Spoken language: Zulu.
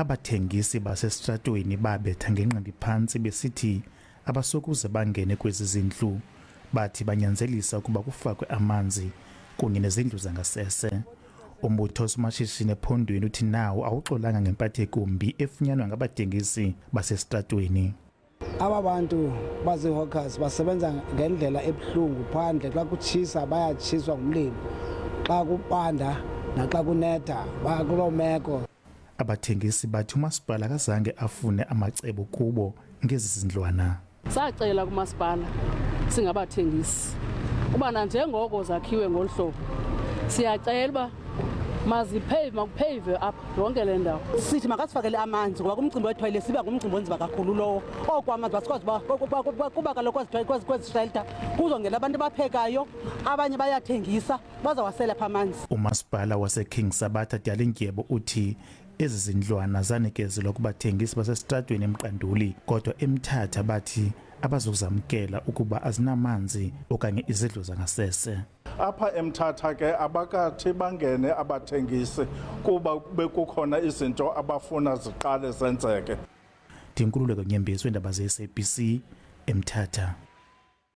Abathengisi basestratweni babetha ngenqindi phantsi besithi abasokuze bangene kwezi zindlu, bathi banyanzelisa ukuba kufakwe amanzi kunye nezindlu zangasese. Umbutho somashishini ephondweni uthi nawo awuxolanga ngempatho ekumbi efunyanwa ngabathengisi basestratweni. Aba bantu bazihawkers basebenza ngendlela ebuhlungu phandle. Xa kutshisa bayatshiswa ngumlilo, xa kupanda naxa kunetha bakuloo meko. Abathengisi bathi umasipala akazange afune amacebo kubo ngezi zindlwana. Sacela kumasipala singabathengisi ubana njengoko zakhiwe ngolu hlobo, siyacela uba makuphave apha yonke le ndawo. Sithi makasifakele amanzi ngoba kumcimbi wethoyilethi siba ngumcimbi onzima kakhulu lowo. Oku amanzi basikwazi kuba kaloku kwezi shelter kuzongena abantu abaphekayo, abanye bayathengisa, bazawasela pha amanzi. Umasipala waseKing Sabatha Dalindyebo uthi ezi zindlwana zanikezelwa kubathengisi basestratweni eMqanduli, kodwa eMthatha bathi abazozamkela ukuba azinamanzi okanye izidlo zangasese. Apha eMthatha ke abakathi bangene abathengisi kuba bekukhona izinto abafuna ziqale zenzeke. Ndinkululeko Nyembezi weendaba zeSABC eMthatha.